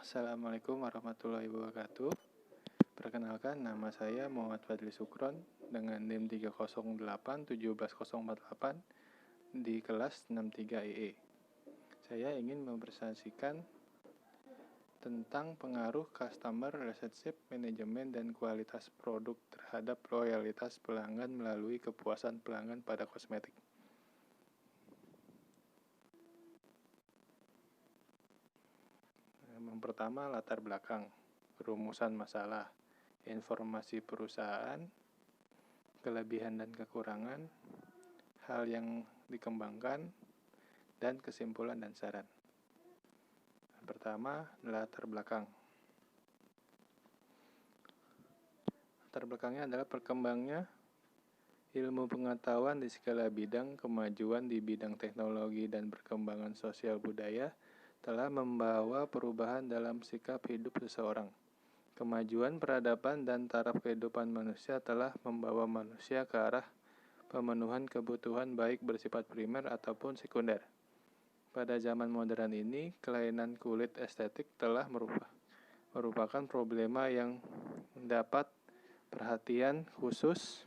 Assalamualaikum warahmatullahi wabarakatuh. Perkenalkan, nama saya Muhammad Fadli Sukron dengan NIM 308-17048 di kelas 63 EE. Saya ingin mempresentasikan tentang pengaruh Customer Relationship Management dan kualitas produk terhadap loyalitas pelanggan melalui kepuasan pelanggan pada kosmetik. Yang pertama, latar belakang, rumusan masalah, informasi perusahaan, kelebihan dan kekurangan, hal yang dikembangkan, dan kesimpulan dan saran. Yang pertama, latar belakang. Latar belakangnya adalah perkembangnya ilmu pengetahuan di segala bidang, kemajuan di bidang teknologi dan perkembangan sosial budaya telah membawa perubahan dalam sikap hidup seseorang. Kemajuan peradaban dan taraf kehidupan manusia telah membawa manusia ke arah pemenuhan kebutuhan baik bersifat primer ataupun sekunder. Pada zaman modern ini, kelainan kulit estetik telah merupakan problema yang mendapat perhatian khusus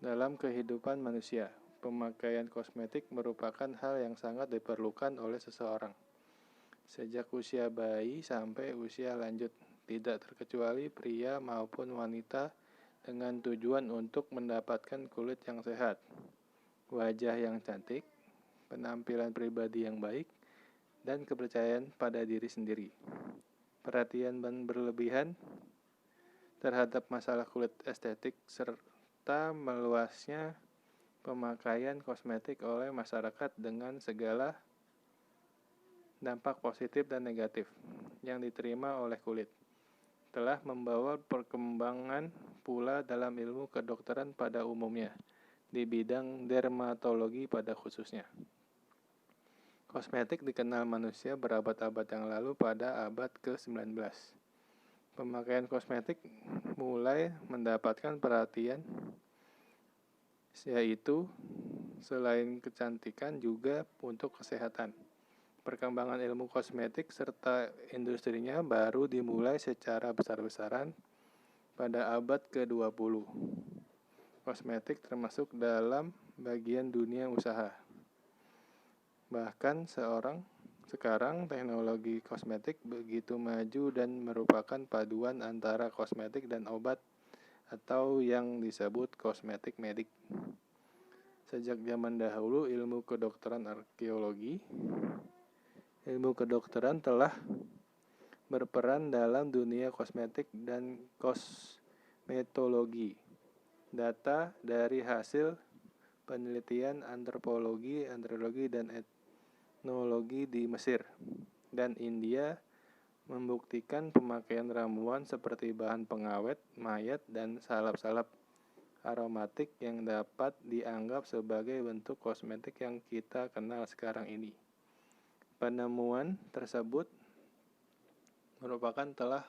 dalam kehidupan manusia. Pemakaian kosmetik merupakan hal yang sangat diperlukan oleh seseorang. Sejak usia bayi sampai usia lanjut, tidak terkecuali pria maupun wanita dengan tujuan untuk mendapatkan kulit yang sehat, wajah yang cantik, penampilan pribadi yang baik, dan kepercayaan pada diri sendiri. Perhatian berlebihan terhadap masalah kulit estetik serta meluasnya pemakaian kosmetik oleh masyarakat dengan segala dampak positif dan negatif yang diterima oleh kulit telah membawa perkembangan pula dalam ilmu kedokteran pada umumnya, di bidang dermatologi pada khususnya. Kosmetik dikenal manusia berabad-abad yang lalu pada abad ke-19. Pemakaian kosmetik mulai mendapatkan perhatian, yaitu selain kecantikan juga untuk kesehatan. Perkembangan ilmu kosmetik serta industrinya baru dimulai secara besar-besaran pada abad ke-20. Kosmetik termasuk dalam bagian dunia usaha. Bahkan sekarang teknologi kosmetik begitu maju dan merupakan paduan antara kosmetik dan obat atau yang disebut kosmetik medik. Sejak zaman dahulu, ilmu kedokteran telah berperan dalam dunia kosmetik dan kosmetologi. Data dari hasil penelitian antropologi dan etnologi di Mesir dan India membuktikan pemakaian ramuan seperti bahan pengawet, mayat, dan salap-salap aromatik yang dapat dianggap sebagai bentuk kosmetik yang kita kenal sekarang ini. Penemuan tersebut merupakan telah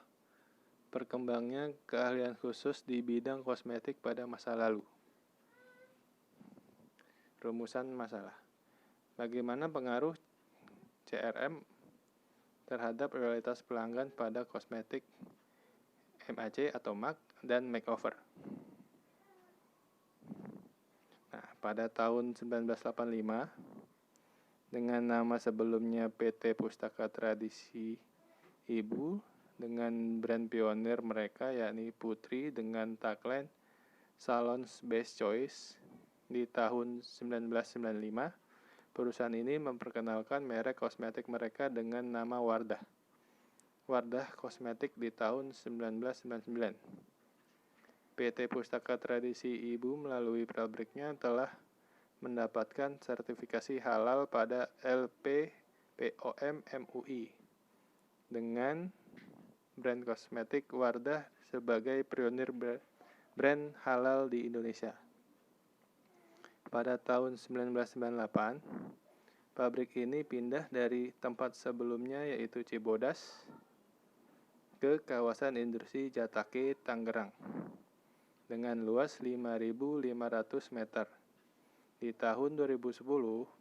berkembangnya keahlian khusus di bidang kosmetik pada masa lalu. Rumusan masalah. Bagaimana pengaruh CRM terhadap loyalitas pelanggan pada kosmetik MAC atau MAC dan makeover? Nah, pada tahun 1985, dengan nama sebelumnya PT Pustaka Tradisi Ibu, dengan brand pionir mereka yakni Putri dengan tagline Salon's Best Choice, di tahun 1995, perusahaan ini memperkenalkan merek kosmetik mereka dengan nama Wardah Kosmetik di tahun 1999. PT Pustaka Tradisi Ibu melalui pabriknya telah mendapatkan sertifikasi halal pada LPPOM MUI dengan brand kosmetik Wardah sebagai pionir brand halal di Indonesia. Pada tahun 1998, pabrik ini pindah dari tempat sebelumnya yaitu Cibodas ke kawasan industri Jatake, Tangerang dengan luas 5.500 meter Di tahun 2010,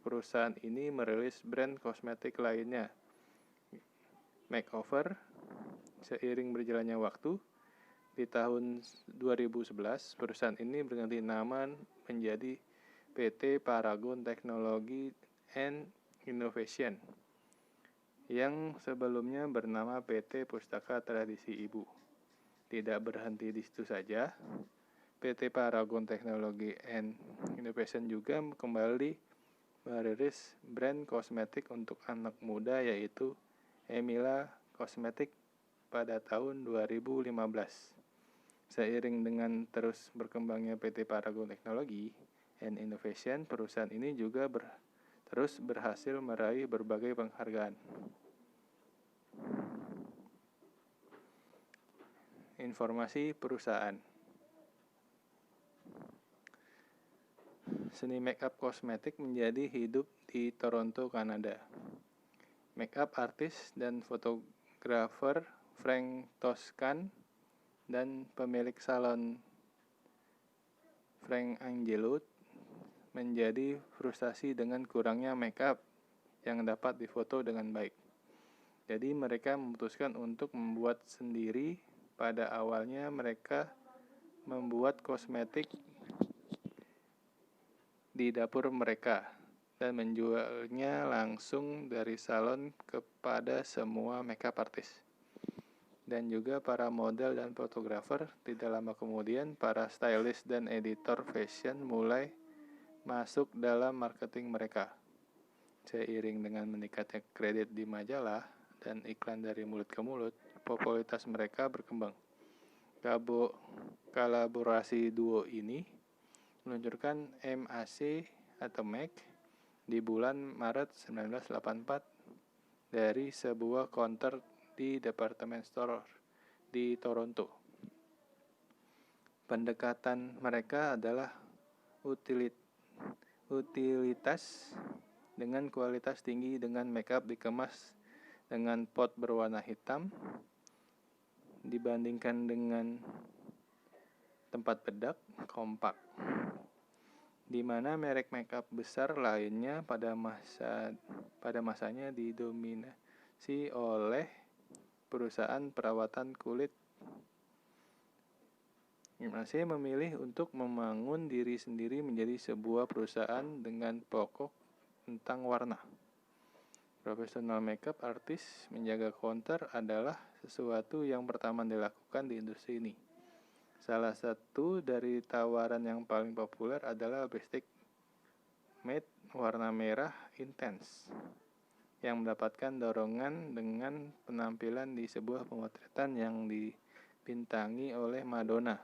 perusahaan ini merilis brand kosmetik lainnya, Makeover. Seiring berjalannya waktu, di tahun 2011, perusahaan ini berganti nama menjadi PT Paragon Technology and Innovation, yang sebelumnya bernama PT Pustaka Tradisi Ibu. Tidak berhenti di situ saja, PT Paragon Technology and Innovation juga kembali merilis brand kosmetik untuk anak muda, yaitu Emila Cosmetics pada tahun 2015. Seiring dengan terus berkembangnya PT Paragon Technology and Innovation, perusahaan ini juga terus berhasil meraih berbagai penghargaan. Informasi perusahaan. Seni makeup kosmetik menjadi hidup di Toronto, Kanada. Makeup artis dan fotografer Frank Toscan dan pemilik salon Frank Angelo menjadi frustasi dengan kurangnya makeup yang dapat difoto dengan baik. Jadi mereka memutuskan untuk membuat sendiri. Pada awalnya mereka membuat kosmetik di dapur mereka dan menjualnya langsung dari salon kepada semua makeup artist dan juga para model dan fotografer. Tidak lama kemudian, para stylist dan editor fashion mulai masuk dalam marketing mereka. Seiring dengan meningkatnya kredit di majalah dan iklan dari mulut ke mulut, popularitas mereka berkembang. Kolaborasi duo ini meluncurkan MAC atau MAC di bulan Maret 1984 dari sebuah counter di department store di Toronto. Pendekatan mereka adalah utilitas dengan kualitas tinggi, dengan makeup dikemas dengan pot berwarna hitam dibandingkan dengan tempat bedak kompak, di mana merek makeup besar lainnya pada masanya didominasi oleh perusahaan perawatan kulit. MAC memilih untuk membangun diri sendiri menjadi sebuah perusahaan dengan pokok tentang warna. Profesional makeup artist menjaga counter adalah sesuatu yang pertama dilakukan di industri ini. Salah satu dari tawaran yang paling populer adalah lipstick matte warna merah intens yang mendapatkan dorongan dengan penampilan di sebuah pemotretan yang dibintangi oleh Madonna,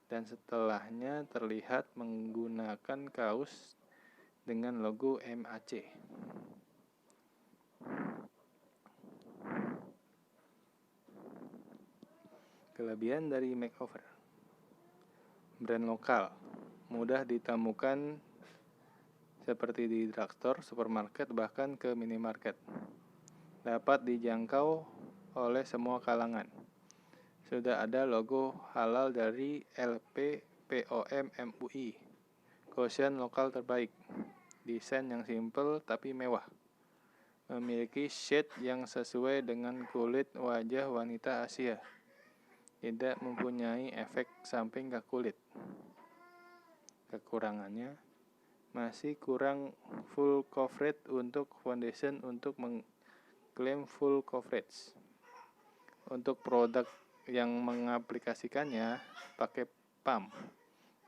dan setelahnya terlihat menggunakan kaos dengan logo MAC. Kelebihan dari makeover. Brand lokal mudah ditemukan seperti di drugstore, supermarket, bahkan ke minimarket. Dapat dijangkau oleh semua kalangan. Sudah ada logo halal dari LPPOM MUI. Caution lokal terbaik. Desain yang simpel tapi mewah. Memiliki shade yang sesuai dengan kulit wajah wanita Asia. Tidak mempunyai efek samping ke kulit. Kekurangannya, masih kurang full coverage untuk foundation untuk mengklaim full coverage. Untuk produk yang mengaplikasikannya pakai pump,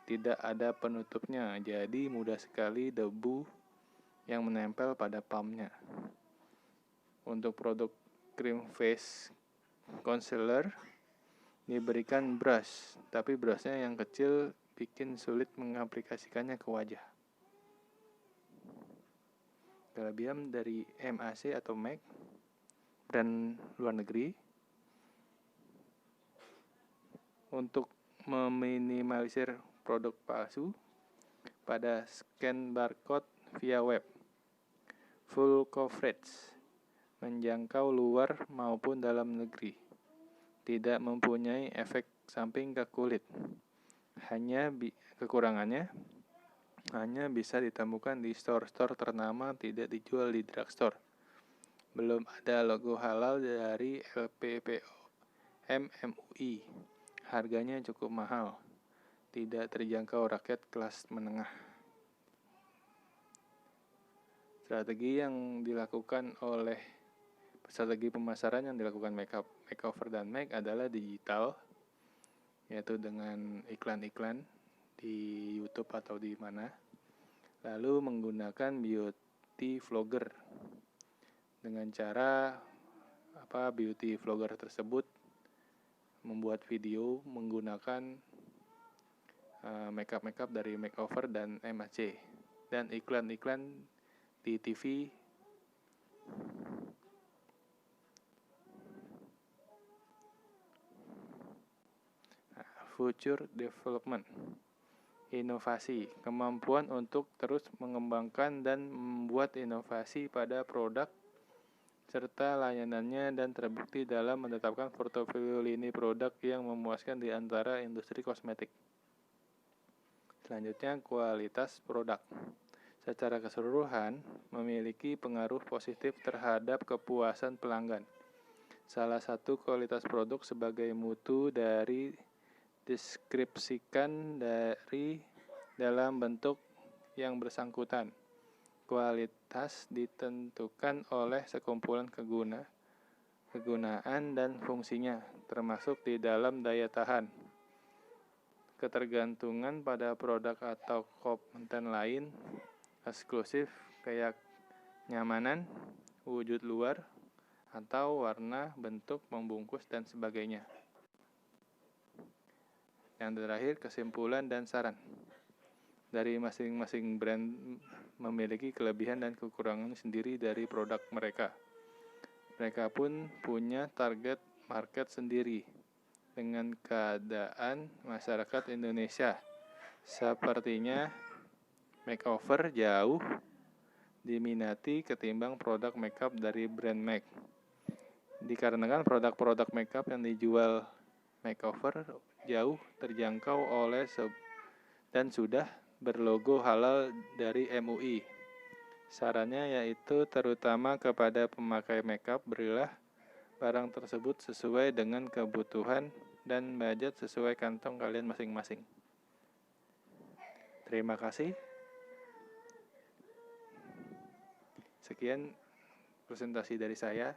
tidak ada penutupnya, jadi mudah sekali debu yang menempel pada pumpnya. Untuk produk cream face concealer diberikan brush, tapi brushnya yang kecil bikin sulit mengaplikasikannya ke wajah. Kelebihan dari MAC atau MAC, brand luar negeri, untuk meminimalisir produk palsu pada scan barcode via web. Full coverage, menjangkau luar maupun dalam negeri. Tidak mempunyai efek samping ke kulit. Hanya kekurangannya, hanya bisa ditemukan di store-store ternama, tidak dijual di drugstore. Belum ada logo halal dari LPPOM MUI. Harganya cukup mahal, tidak terjangkau rakyat kelas menengah. Strategi pemasaran yang dilakukan Makeover dan Make adalah digital, yaitu dengan iklan-iklan di YouTube atau di mana. Lalu menggunakan beauty vlogger. Dengan cara beauty vlogger tersebut membuat video menggunakan makeup dari Makeover dan MAC, dan iklan-iklan di TV. Future development, inovasi, kemampuan untuk terus mengembangkan dan membuat inovasi pada produk serta layanannya, dan terbukti dalam menetapkan portofolio lini produk yang memuaskan di antara industri kosmetik. Selanjutnya, kualitas produk. Secara keseluruhan, memiliki pengaruh positif terhadap kepuasan pelanggan. Salah satu kualitas produk sebagai mutu dari deskripsikan dari dalam bentuk yang bersangkutan. Kualitas ditentukan oleh sekumpulan kegunaan dan fungsinya, termasuk di dalam daya tahan, ketergantungan pada produk atau komponen lain, eksklusif, kayak nyamanan, wujud luar, atau warna, bentuk, membungkus, dan sebagainya. Yang terakhir, kesimpulan dan saran. Dari masing-masing brand memiliki kelebihan dan kekurangan sendiri dari produk mereka. Mereka pun punya target market sendiri dengan keadaan masyarakat Indonesia. Sepertinya Makeover jauh diminati ketimbang produk makeup dari brand Make. Dikarenakan produk-produk makeup yang dijual Makeover jauh terjangkau oleh dan sudah berlogo halal dari MUI. Sarannya yaitu terutama kepada pemakai makeup, berilah barang tersebut sesuai dengan kebutuhan dan budget sesuai kantong kalian masing-masing. Terima kasih. Sekian presentasi dari saya.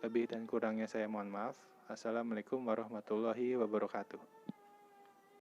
Lebih dan kurangnya saya mohon maaf. Assalamualaikum warahmatullahi wabarakatuh.